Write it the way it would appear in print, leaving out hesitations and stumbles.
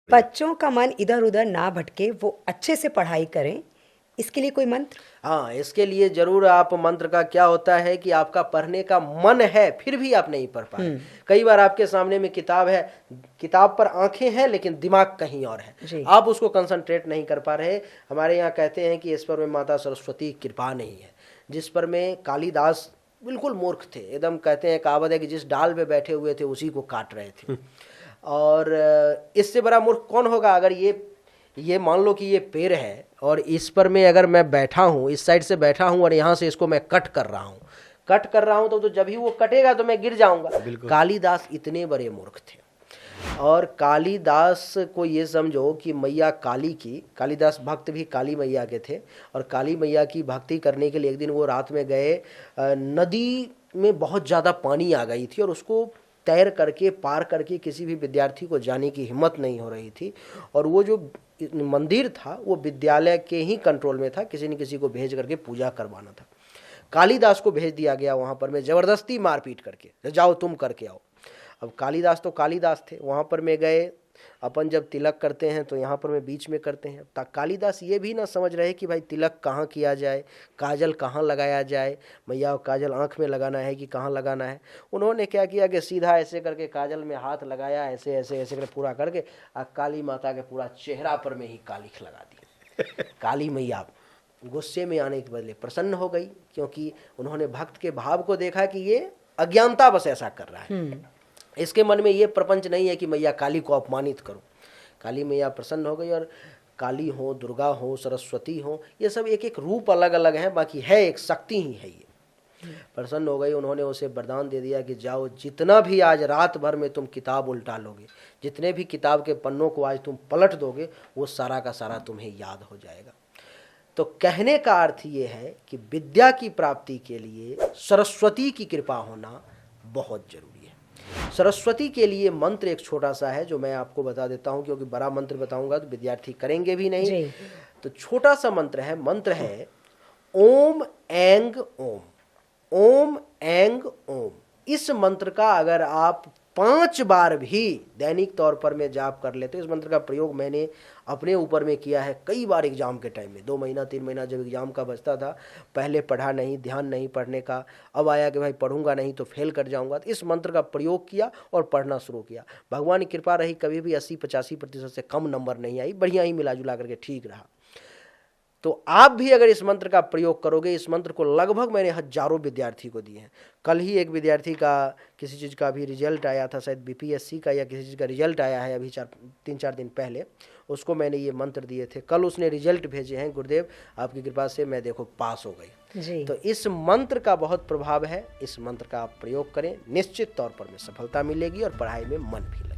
बच्चों का मन इधर उधर ना भटके, वो अच्छे से पढ़ाई करें, इसके लिए कोई मंत्र? हाँ, इसके लिए जरूर आप मंत्र का क्या होता है कि आपका पढ़ने का मन है फिर भी आप नहीं पढ़ पा रहे। कई बार आपके सामने में किताब है, किताब पर आंखें हैं लेकिन दिमाग कहीं और है, आप उसको कंसंट्रेट नहीं कर पा रहे। हमारे यहाँ कहते हैं कि इस पर में माता सरस्वती की कृपा नहीं है, जिस पर में कालिदास बिल्कुल मूर्ख थे एकदम। कहते हैं, कहावत है कि जिस डाल पे बैठे हुए थे उसी को काट रहे थे। और इससे बड़ा मूर्ख कौन होगा? अगर ये मान लो कि ये पेड़ है और इस पर में अगर मैं बैठा हूँ, इस साइड से बैठा हूँ और यहाँ से इसको मैं कट कर रहा हूँ तो जब ही वो कटेगा तो मैं गिर जाऊंगा। कालिदास इतने बड़े मूर्ख थे। और कालिदास को ये समझो कि मैया काली की, कालिदास भक्त भी काली मैया के थे, और काली मैया की भक्ति करने के लिए एक दिन वो रात में गए, नदी में बहुत ज़्यादा पानी आ गई थी और उसको तैर करके पार करके किसी भी विद्यार्थी को जाने की हिम्मत नहीं हो रही थी। और वो जो मंदिर था वो विद्यालय के ही कंट्रोल में था, किसी न किसी को भेज करके पूजा करवाना था। कालिदास को भेज दिया गया वहाँ पर, मैं ज़बरदस्ती मारपीट करके, जाओ तुम करके आओ। अब कालिदास तो कालिदास थे, वहाँ पर मैं गए, अपन जब तिलक करते हैं तो यहाँ पर मैं बीच में करते हैं। कालिदास ये भी ना समझ रहे कि भाई तिलक कहाँ किया जाए, काजल कहाँ लगाया जाए, मैया काजल आँख में लगाना है कि कहाँ लगाना है। उन्होंने क्या किया कि सीधा ऐसे करके काजल में हाथ लगाया, ऐसे ऐसे ऐसे करके पूरा करके काली माता के पूरा चेहरा पर में ही कालिख लगा दी। काली मैया गुस्से में आने के बदले प्रसन्न हो गई, क्योंकि उन्होंने भक्त के भाव को देखा कि ये अज्ञानता बस ऐसा कर रहा है, इसके मन में ये प्रपंच नहीं है कि मैया काली को अपमानित करूं। काली मैया प्रसन्न हो गई, और काली हो, दुर्गा हो, सरस्वती हो, ये सब एक एक रूप अलग अलग हैं, बाकी है एक शक्ति ही है ये। प्रसन्न हो गई, उन्होंने उसे वरदान दे दिया कि जाओ, जितना भी आज रात भर में तुम किताब उल्टा लोगे, जितने भी किताब के पन्नों को आज तुम पलट दोगे, वो सारा का सारा तुम्हें याद हो जाएगा। तो कहने का अर्थ ये है कि विद्या की प्राप्ति के लिए सरस्वती की कृपा होना बहुत जरूरी है। सरस्वती के लिए मंत्र एक छोटा सा है जो मैं आपको बता देता हूं, क्योंकि बड़ा मंत्र बताऊंगा तो विद्यार्थी करेंगे भी नहीं। तो छोटा सा मंत्र है ओम ऐंग ओम, ओम ऐंग ओम। इस मंत्र का अगर आप 5 बार भी दैनिक तौर पर में जाप कर लेते, इस मंत्र का प्रयोग मैंने अपने ऊपर में किया है कई बार एग्जाम के टाइम में। 2 महीना 3 महीना जब एग्जाम का बचता था, पहले पढ़ा नहीं, ध्यान नहीं पढ़ने का, अब आया कि भाई पढ़ूंगा नहीं तो फेल कर जाऊंगा, तो इस मंत्र का प्रयोग किया और पढ़ना शुरू किया। भगवान की कृपा रही, कभी भी 80-85% से कम नंबर नहीं आई, बढ़िया ही मिला जुला करके ठीक रहा। तो आप भी अगर इस मंत्र का प्रयोग करोगे, इस मंत्र को लगभग मैंने हजारों विद्यार्थी को दिए हैं। कल ही एक विद्यार्थी का किसी चीज़ का भी रिजल्ट आया था, शायद बीपीएससी का या किसी चीज़ का रिजल्ट आया है अभी 3-4 दिन पहले, उसको मैंने ये मंत्र दिए थे। कल उसने रिजल्ट भेजे हैं, गुरुदेव आपकी कृपा से मैं देखो पास हो गई। तो इस मंत्र का बहुत प्रभाव है, इस मंत्र का आप प्रयोग करें, निश्चित तौर पर में सफलता मिलेगी और पढ़ाई में मन भी लगेगा।